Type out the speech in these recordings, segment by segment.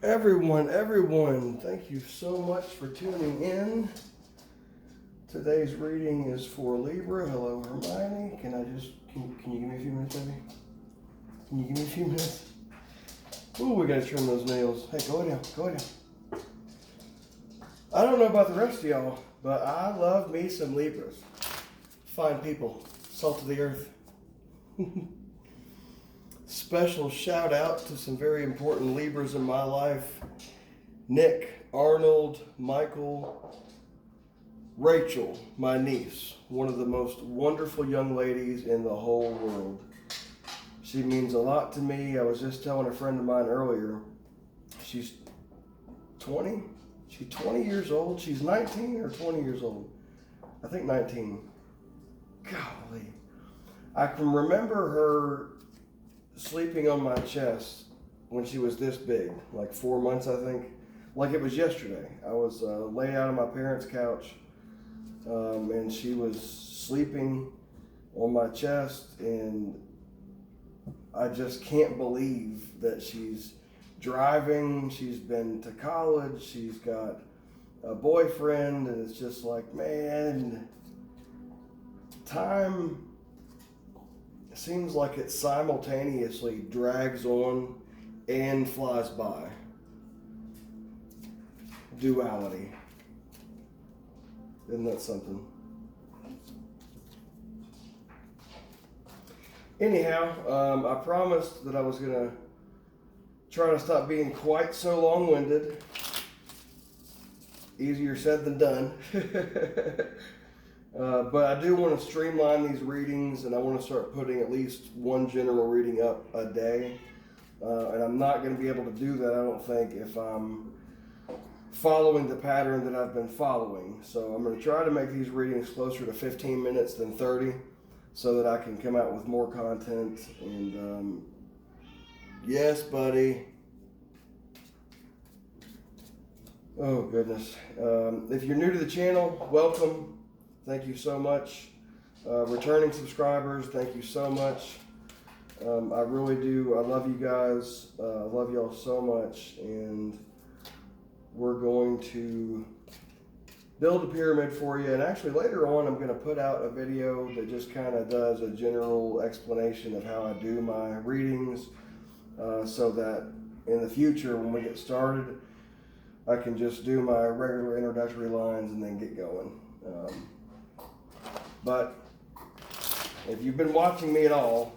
Everyone, thank you so much for tuning in. Today's reading is for Libra. Hello, Hermione. Can you give me a few minutes, baby? Can you give me a few minutes? Ooh, we gotta trim those nails. Hey, go down. I don't know about the rest of y'all, but I love me some Libras. Fine people, salt of the earth. Special shout out to some very important Libras in my life. Nick, Arnold, Michael, Rachel, my niece, one of the most wonderful young ladies in the whole world. She means a lot to me. I was just telling a friend of mine earlier, she's 20. She's 20 years old. She's 19 or 20 years old. I think 19. Golly. I can remember her sleeping on my chest when she was this big, like 4 months, I think. Like it was yesterday. I was laid out on my parents' couch, and she was sleeping on my chest, and I just can't believe that she's driving, she's been to college, she's got a boyfriend, and it's just like, man, time seems like it simultaneously drags on and flies by. Duality. Isn't that something? Anyhow, I promised that I was going to try to stop being quite so long-winded. Easier said than done. But I do want to streamline these readings, and I want to start putting at least one general reading up a day. And I'm not going to be able to do that, I don't think, if I'm following the pattern that I've been following. So I'm going to try to make these readings closer to 15 minutes than 30 so that I can come out with more content. And yes, buddy. Oh, goodness. If you're new to the channel, welcome. Thank you so much. Returning subscribers, thank you so much. I really do. I love you guys. I love y'all so much. And we're going to build a pyramid for you. And actually later on, I'm going to put out a video that just kind of does a general explanation of how I do my readings, so that in the future, when we get started, I can just do my regular introductory lines and then get going. But if you've been watching me at all,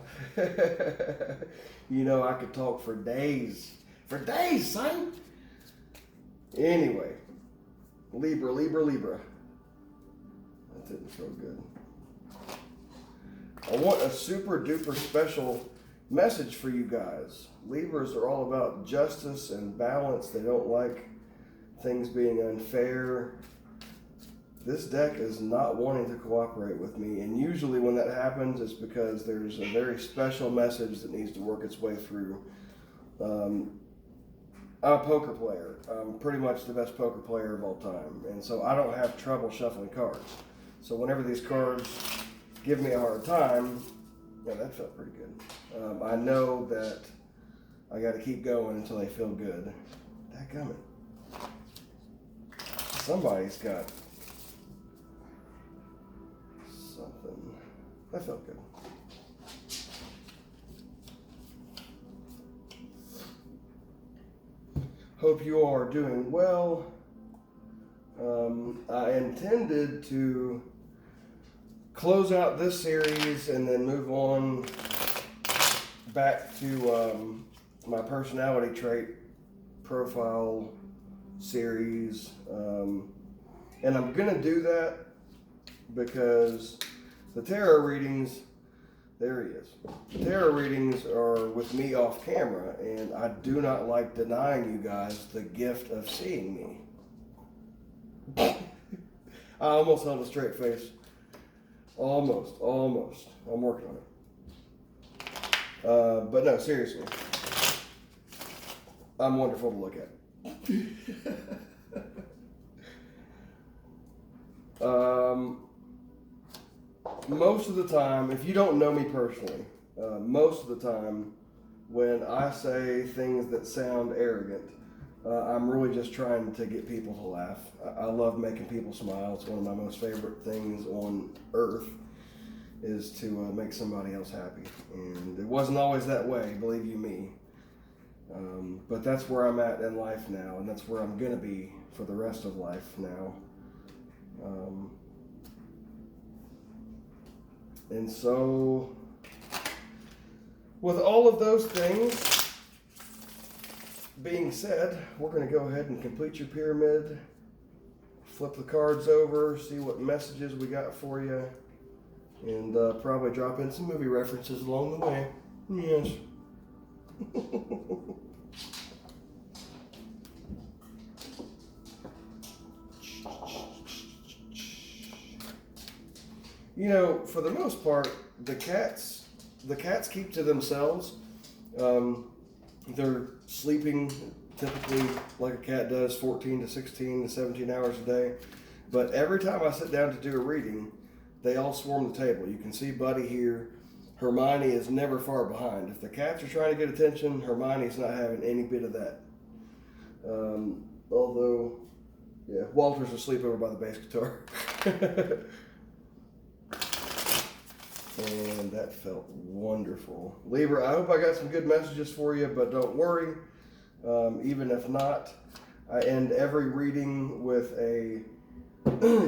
you know I could talk for days. For days, son! Anyway, Libra. That didn't feel good. I want a super duper special message for you guys. Libras are all about justice and balance. They don't like things being unfair. This deck is not wanting to cooperate with me, and usually when that happens, it's because there's a very special message that needs to work its way through. I'm a poker player. I'm pretty much the best poker player of all time, and so I don't have trouble shuffling cards. So whenever these cards give me a hard time, yeah, that felt pretty good. I know that I got to keep going until they feel good. Dadgummit. Somebody's got something. That felt good. Hope you are doing well. I intended to close out this series and then move on back to my personality trait profile series. And I'm going to do that because the tarot readings, there he is. The tarot readings are with me off camera, and I do not like denying you guys the gift of seeing me. I almost held a straight face. Almost. I'm working on it. But no, seriously. I'm wonderful to look at. Most of the time, if you don't know me personally, most of the time when I say things that sound arrogant, I'm really just trying to get people to laugh. I love making people smile. It's one of my most favorite things on earth, is to make somebody else happy. And it wasn't always that way, believe you me. But that's where I'm at in life now, and that's where I'm going to be for the rest of life now. And so, with all of those things being said, we're going to go ahead and complete your pyramid, flip the cards over, see what messages we got for you, and probably drop in some movie references along the way. Yes. You know, for the most part, the cats keep to themselves. They're sleeping typically like a cat does, 14 to 16 to 17 hours a day. But every time I sit down to do a reading, they all swarm the table. You can see Buddy here. Hermione is never far behind. If the cats are trying to get attention, Hermione's not having any bit of that. Although, yeah, Walter's asleep over by the bass guitar. And that felt wonderful. Libra, I hope I got some good messages for you, but don't worry. Even if not, I end every reading with a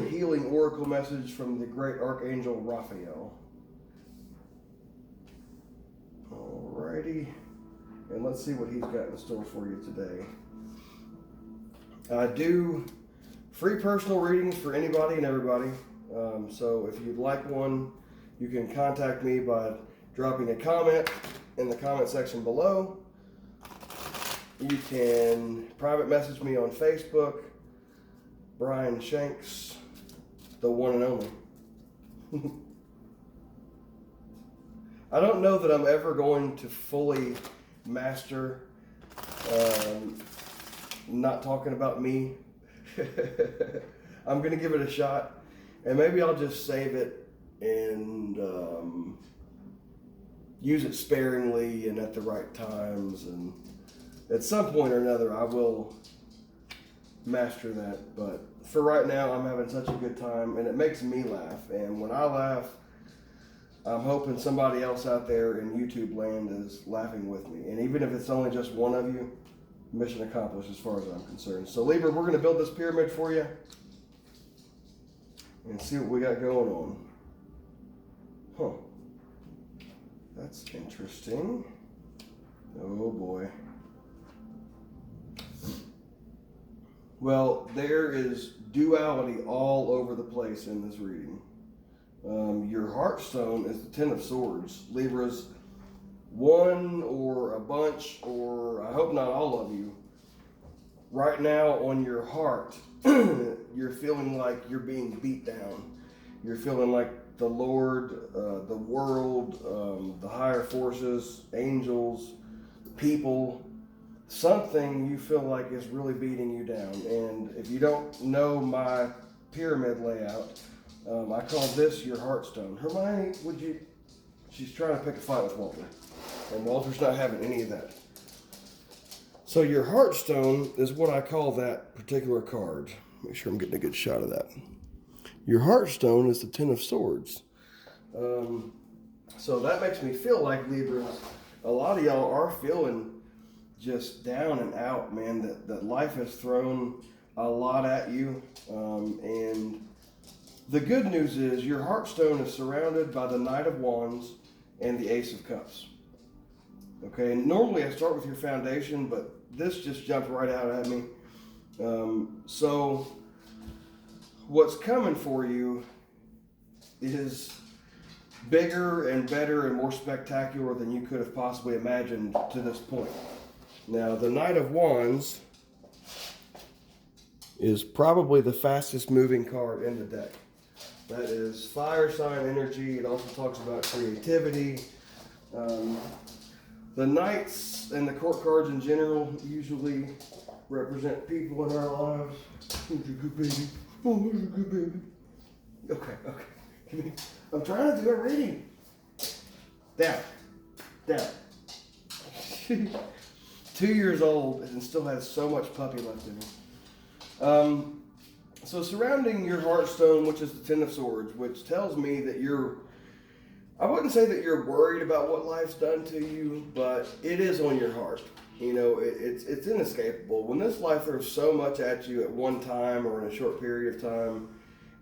healing oracle message from the great Archangel Raphael. Alrighty. And let's see what he's got in store for you today. I do free personal readings for anybody and everybody. So if you'd like one, you can contact me by dropping a comment in the comment section below. You can private message me on Facebook, Brian Shanks, the one and only. I don't know that I'm ever going to fully master not talking about me. I'm going to give it a shot, and maybe I'll just save it and use it sparingly and at the right times, and at some point or another I will master that. But for right now, I'm having such a good time, and it makes me laugh, and when I laugh, I'm hoping somebody else out there in YouTube land is laughing with me. And even if it's only just one of you, mission accomplished as far as I'm concerned. So Libra, we're going to build this pyramid for you and see what we got going on. Huh. That's interesting. Oh boy. Well, there is duality all over the place in this reading. Your heartstone is the Ten of Swords. Libra's one or a bunch, or I hope not all of you. Right now on your heart, you're feeling like you're being beat down. You're feeling like the Lord, the world, the higher forces, angels, people, something you feel like is really beating you down. And if you don't know my pyramid layout, I call this your heartstone. Hermione, would you? She's trying to pick a fight with Walter, and Walter's not having any of that. So your heartstone is what I call that particular card. Make sure I'm getting a good shot of that. Your heartstone is the Ten of Swords. So that makes me feel like, Libras, a lot of y'all are feeling just down and out, man, that life has thrown a lot at you. And the good news is your heartstone is surrounded by the Knight of Wands and the Ace of Cups. Okay, and normally I start with your foundation, but this just jumped right out at me. So what's coming for you is bigger and better and more spectacular than you could have possibly imagined to this point. Now, the Knight of Wands is probably the fastest moving card in the deck. That is fire sign energy. It also talks about creativity. The Knights and the court cards in general usually represent people in our lives. Who's a good baby? Oh, who's a good baby? Okay. I'm trying to do a reading. Down. 2 years old and still has so much puppy left in him. So surrounding your heartstone, which is the Ten of Swords, which tells me that I wouldn't say that you're worried about what life's done to you, but it is on your heart. You know, it's inescapable. When this life throws so much at you at one time or in a short period of time,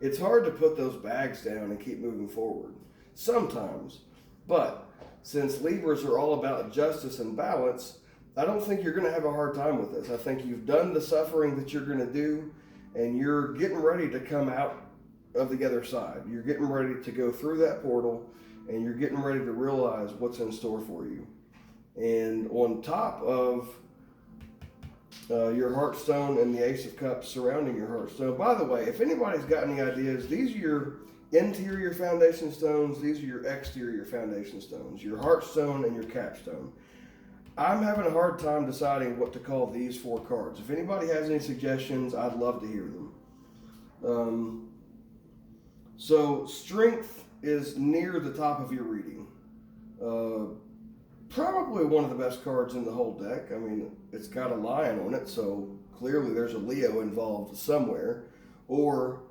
it's hard to put those bags down and keep moving forward. Sometimes. But since Libras are all about justice and balance, I don't think you're going to have a hard time with this. I think you've done the suffering that you're going to do, and you're getting ready to come out of the other side. You're getting ready to go through that portal, and you're getting ready to realize what's in store for you. And on top of your heartstone and the Ace of Cups surrounding your heartstone. By the way, if anybody's got any ideas, these are your interior foundation stones. These are your exterior foundation stones, your heartstone and your capstone. I'm having a hard time deciding what to call these 4 cards. If anybody has any suggestions, I'd love to hear them. So strength is near the top of your reading. Probably one of the best cards in the whole deck. I mean, it's got a lion on it, so clearly there's a Leo involved somewhere. Or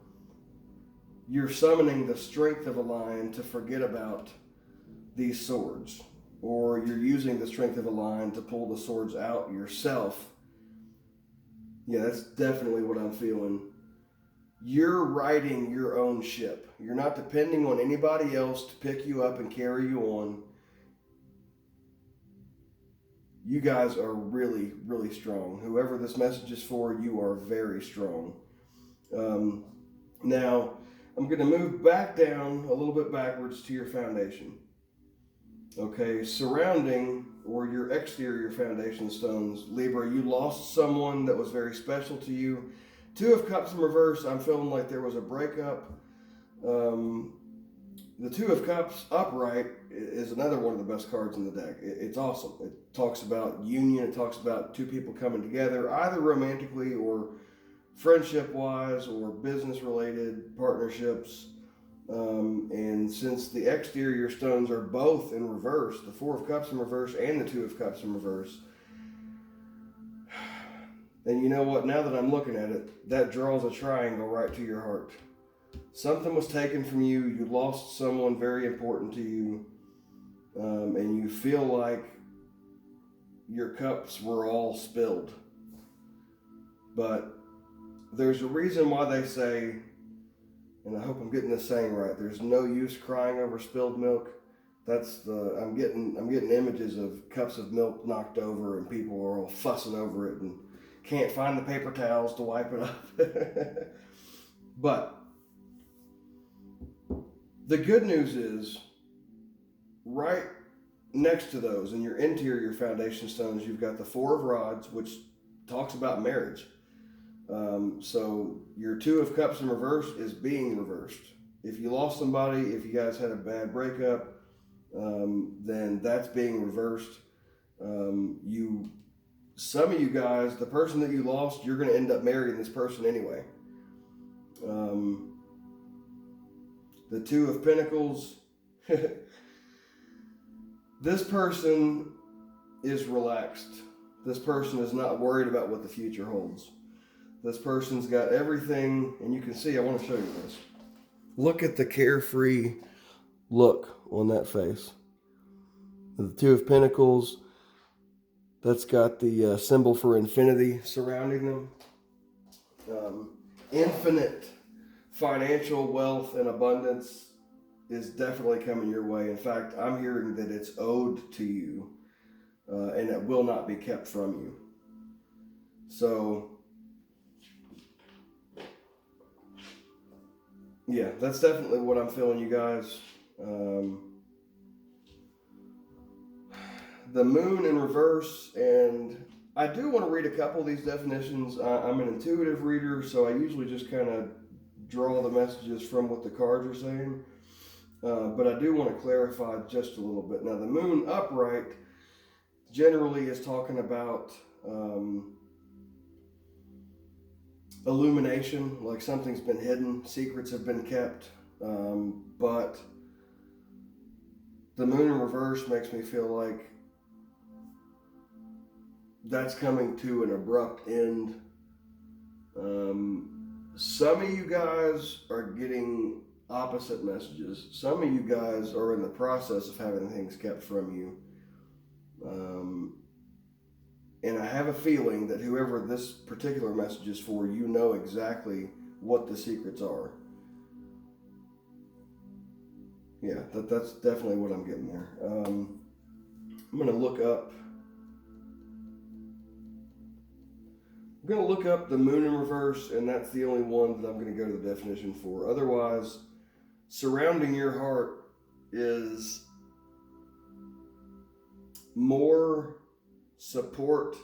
you're summoning the strength of a lion to forget about these swords. Or you're using the strength of a lion to pull the swords out yourself. Yeah, that's definitely what I'm feeling. You're riding your own ship. You're not depending on anybody else to pick you up and carry you on. You guys are really, really strong. Whoever this message is for, you are very strong. Now, I'm going to move back down a little bit backwards to your foundation. Okay, surrounding or your exterior foundation stones, Libra, you lost someone that was very special to you. 2 of Cups in reverse, I'm feeling like there was a breakup. The 2 of Cups upright is another one of the best cards in the deck. It's awesome. It talks about union. It talks about 2 people coming together, either romantically or friendship-wise or business-related partnerships. And since the exterior stones are both in reverse, the 4 of Cups in reverse and the 2 of Cups in reverse, and you know what? Now that I'm looking at it, that draws a triangle right to your heart. Something was taken from you. You lost someone very important to you, and you feel like your cups were all spilled. But there's a reason why they say, and I hope I'm getting this saying right, there's no use crying over spilled milk. I'm getting images of cups of milk knocked over and people are all fussing over it and can't find the paper towels to wipe it up. But the good news is, right next to those in your interior foundation stones, you've got the 4 of Rods, which talks about marriage. So your 2 of Cups in reverse is being reversed. If you lost somebody, if you guys had a bad breakup, then that's being reversed. Some of you guys, the person that you lost, you're going to end up marrying this person anyway. The 2 of Pentacles, this person is relaxed. This person is not worried about what the future holds. This person's got everything, and you can see, I want to show you this. Look at the carefree look on that face. The 2 of Pentacles, that's got the symbol for infinity surrounding them. Infinite financial wealth and abundance is definitely coming your way. In fact, I'm hearing that it's owed to you, and it will not be kept from you. So, yeah, that's definitely what I'm feeling, you guys. The moon in reverse, and I do want to read a couple of these definitions. I'm an intuitive reader, so I usually just kind of draw the messages from what the cards are saying. But I do want to clarify just a little bit. Now, the moon upright generally is talking about illumination, like something's been hidden, secrets have been kept. But the moon in reverse makes me feel like that's coming to an abrupt end. Some of you guys are getting opposite messages. Some of you guys are in the process of having things kept from you. And I have a feeling that whoever this particular message is for, you know exactly what the secrets are. Yeah, that's definitely what I'm getting there. I'm going to look up. I'm going to look up the moon in reverse, and that's the only one that I'm going to go to the definition for. Otherwise, surrounding your heart is more support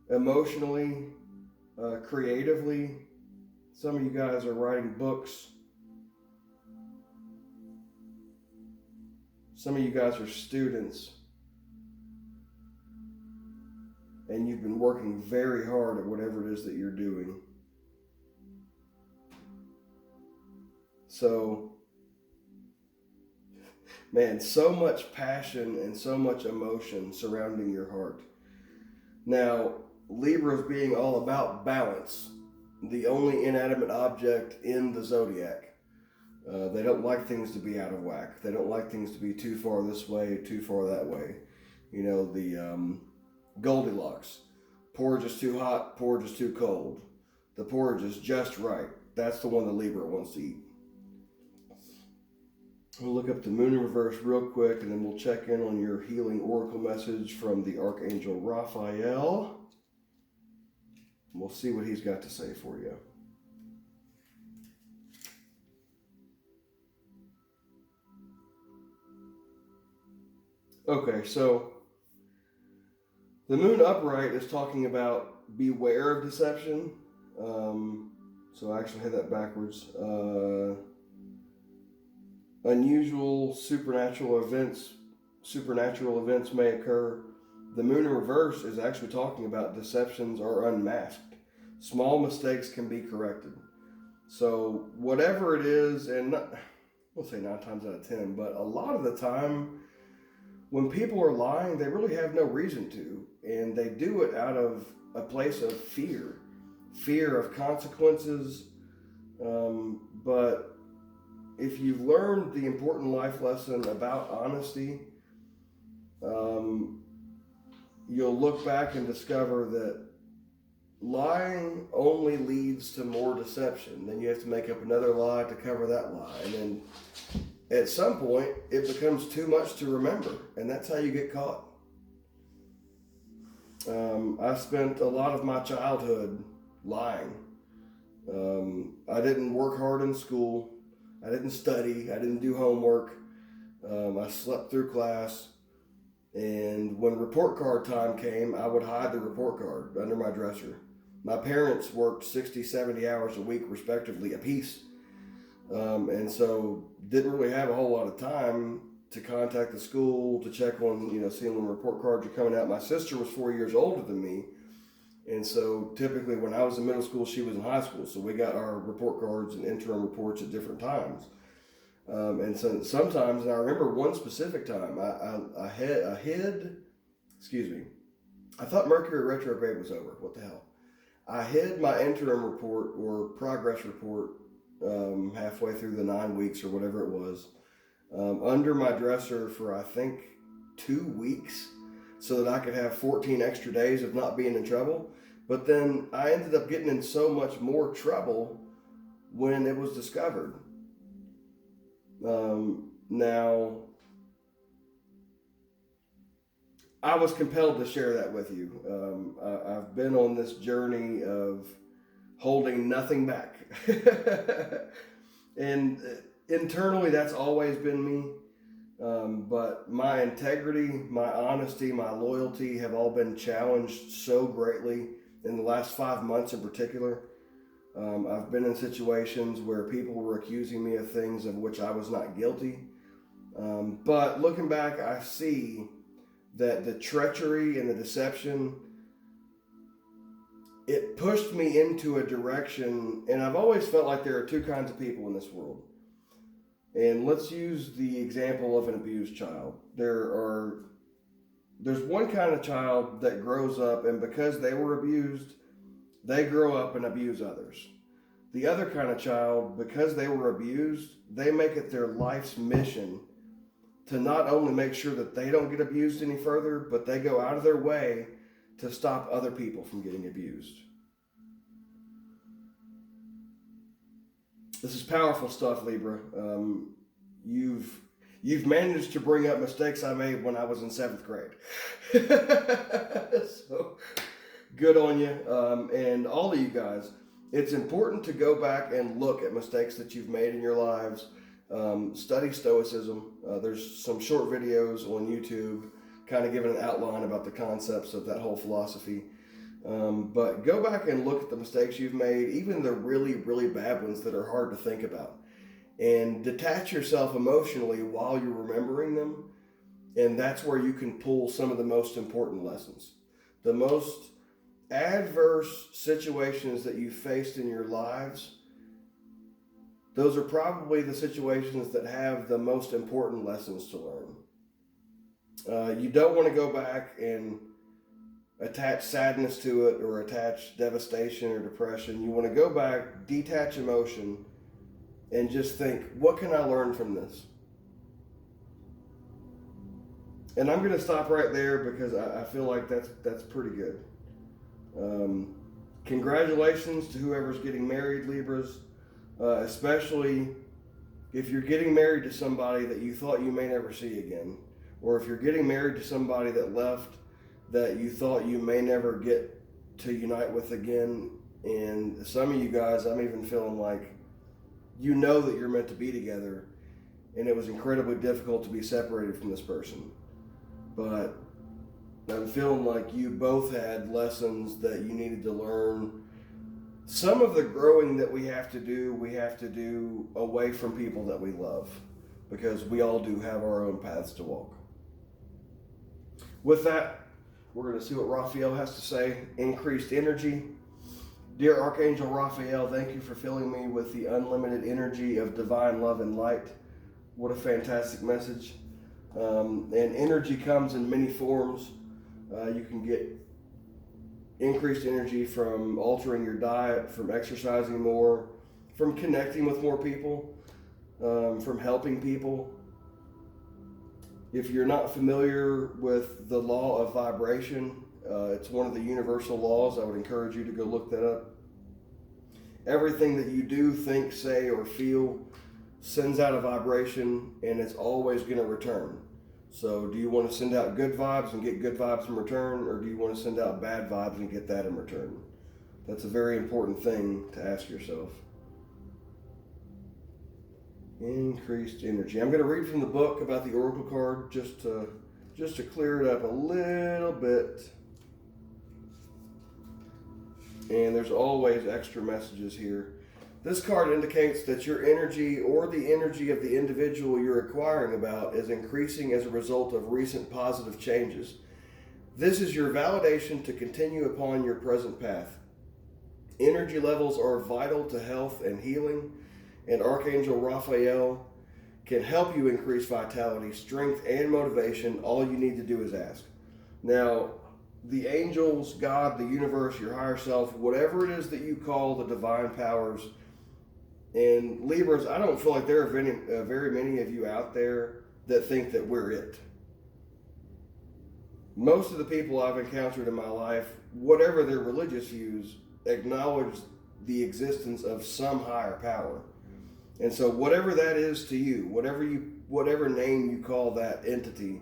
emotionally, creatively. Some of you guys are writing books. Some of you guys are students. And you've been working very hard at whatever it is that you're doing. So, man, so much passion and so much emotion surrounding your heart. Now, Libra is being all about balance, the only inanimate object in the zodiac. They don't like things to be out of whack. They don't like things to be too far this way, too far that way. You know, the Goldilocks. Porridge is too hot, porridge is too cold. The porridge is just right. That's the one that Libra wants to eat. We'll look up the moon in reverse real quick, and then we'll check in on your healing oracle message from the Archangel Raphael. We'll see what he's got to say for you. Okay, so the moon upright is talking about beware of deception. So I actually had that backwards. Unusual supernatural events may occur. The moon in reverse is actually talking about deceptions are unmasked. Small mistakes can be corrected. So whatever it is, and we'll say 9 times out of 10, but a lot of the time when people are lying, they really have no reason to, and they do it out of a place of fear of consequences. But if you've learned the important life lesson about honesty, you'll look back and discover that lying only leads to more deception. Then you have to make up another lie to cover that lie. And then at some point, it becomes too much to remember. And that's how you get caught. I spent a lot of my childhood lying. I didn't work hard in school. I didn't study. I didn't do homework. I slept through class. And when report card time came, I would hide the report card under my dresser. My parents worked 60, 70 hours a week, respectively, apiece. And so didn't really have a whole lot of time to contact the school, to check on, seeing when report cards are coming out. My sister was 4 years older than me. And so typically when I was in middle school, she was in high school. So we got our report cards and interim reports at different times. And so sometimes, and I remember one specific time, I thought Mercury retrograde was over. What the hell? I hid my interim report or progress report halfway through the 9 weeks or whatever it was under my dresser for, I think, 2 weeks so that I could have 14 extra days of not being in trouble. But then I ended up getting in so much more trouble when it was discovered. Now, I was compelled to share that with you. I've been on this journey of holding nothing back. And internally, that's always been me. But my integrity, my honesty, my loyalty have all been challenged so greatly in the last 5 months in particular. I've been in situations where people were accusing me of things of which I was not guilty. But looking back, I see that the treachery and the deception, it pushed me into a direction, and I've always felt like there are two kinds of people in this world. And let's use the example of an abused child. There are There's one kind of child that grows up, and because they were abused, they grow up and abuse others. The other kind of child, because they were abused, they make it their life's mission to not only make sure that they don't get abused any further, but they go out of their way to stop other people from getting abused. This is powerful stuff, Libra. You've managed to bring up mistakes I made when I was in 7th grade. So good on you. And all of you guys, it's important to go back and look at mistakes that you've made in your lives. Study Stoicism. There's some short videos on YouTube kind of giving an outline about the concepts of that whole philosophy. But go back and look at the mistakes you've made, even the really, really bad ones that are hard to think about. And detach yourself emotionally while you're remembering them. And that's where you can pull some of the most important lessons. The most adverse situations that you faced in your lives, those are probably the situations that have the most important lessons to learn. You don't want to go back and attach sadness to it or attach devastation or depression. You want to go back, detach emotion, and just think, what can I learn from this? And I'm going to stop right there because I feel like that's pretty good. Congratulations to whoever's getting married, Libras, especially if you're getting married to somebody that you thought you may never see again, or if you're getting married to somebody that left that you thought you may never get to unite with again. And some of you guys, I'm even feeling like you know that you're meant to be together, and it was incredibly difficult to be separated from this person. But I'm feeling like you both had lessons that you needed to learn. Some of the growing that we have to do away from people that we love, because we all do have our own paths to walk. With that, we're going to see what Raphael has to say. Increased energy. Dear Archangel Raphael, thank you for filling me with the unlimited energy of divine love and light. What a fantastic message. And energy comes in many forms. You can get increased energy from altering your diet, from exercising more, from connecting with more people, from helping people. If you're not familiar with the law of vibration, it's one of the universal laws. I would encourage you to go look that up. Everything that you do, think, say, or feel sends out a vibration, and it's always going to return. So do you want to send out good vibes and get good vibes in return, or do you want to send out bad vibes and get that in return? That's a very important thing to ask yourself. Increased energy. I'm going to read from the book about the Oracle card just to clear it up a little bit. And there's always extra messages here. This card indicates that your energy or the energy of the individual you're inquiring about is increasing as a result of recent positive changes. This is your validation to continue upon your present path. Energy levels are vital to health and healing, and Archangel Raphael can help you increase vitality, strength, and motivation. All you need to do is ask. Now, the angels, God, the universe, your higher self, whatever it is that you call the divine powers, and Libras, I don't feel like there are very many of you out there that think that we're it. Most of the people I've encountered in my life, whatever their religious views, acknowledge the existence of some higher power. And so whatever that is to you, whatever name you call that entity,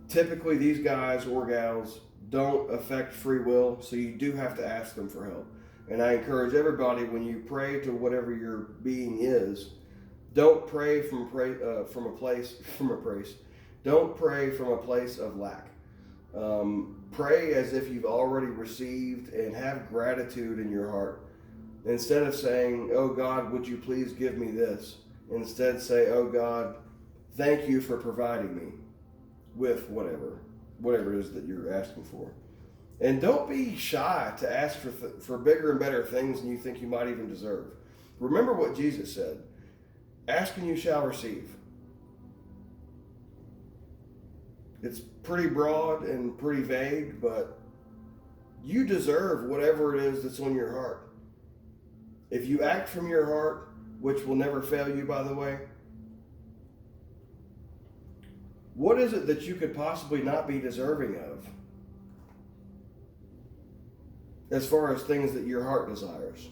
typically these guys or gals don't affect free will, so you do have to ask them for help. And I encourage everybody, when you pray to whatever your being is, don't pray from a place of lack. Pray as if you've already received and have gratitude in your heart. Instead of saying, "Oh God, would you please give me this?" Instead say, "Oh God, thank you for providing me with whatever it is that you're asking for." And don't be shy to ask for bigger and better things than you think you might even deserve. Remember what Jesus said: "Ask and you shall receive." It's pretty broad and pretty vague, but you deserve whatever it is that's on your heart. If you act from your heart, which will never fail you, by the way, what is it that you could possibly not be deserving of as far as things that your heart desires?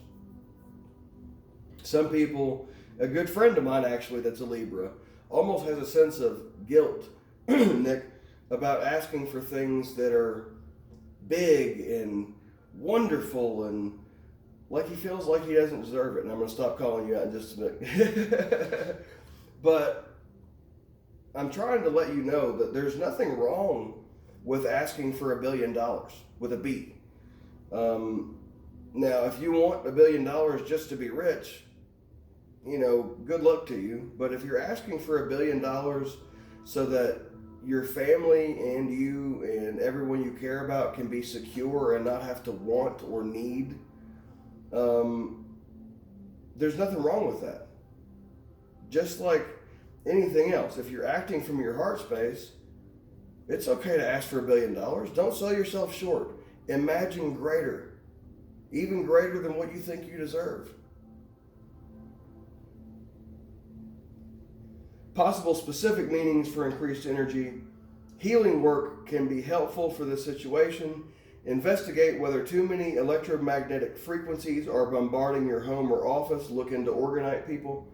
Some people, a good friend of mine actually that's a Libra, almost has a sense of guilt, Nick, about asking for things that are big and wonderful and like he feels like he doesn't deserve it. And I'm going to stop calling you out in just a minute. But I'm trying to let you know that there's nothing wrong with asking for $1 billion with a B. Now, if you want $1 billion just to be rich, you know, good luck to you. But if you're asking for $1 billion so that your family and you and everyone you care about can be secure and not have to want or need, there's nothing wrong with that. Just like anything else, if you're acting from your heart space, it's okay to ask for $1 billion. Don't sell yourself short. Imagine greater, even greater than what you think you deserve. Possible specific meanings for increased energy. Healing work can be helpful for this situation. Investigate whether too many electromagnetic frequencies are bombarding your home or office. Look into organite people.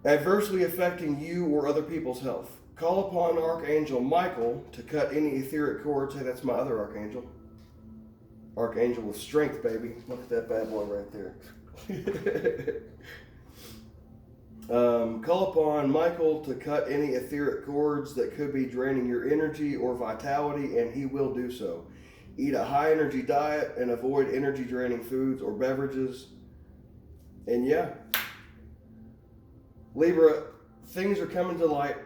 Adversely affecting you or other people's health. Call upon Archangel Michael to cut any etheric cords. Hey, that's my other archangel. Archangel with strength, baby. Look at that bad boy right there. Call upon Michael to cut any etheric cords that could be draining your energy or vitality, and he will do so. Eat a high energy diet and avoid energy draining foods or beverages. And yeah, Libra, things are coming to light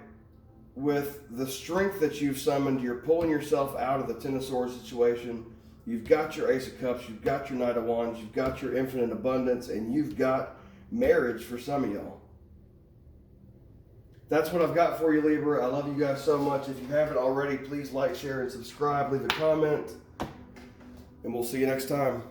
with the strength that you've summoned. You're pulling yourself out of the Ten of Swords situation. You've got your Ace of Cups, you've got your Knight of Wands, you've got your infinite abundance, and you've got marriage for some of y'all. That's what I've got for you, Libra. I love you guys so much. If you haven't already, please like, share, and subscribe. Leave a comment, and we'll see you next time.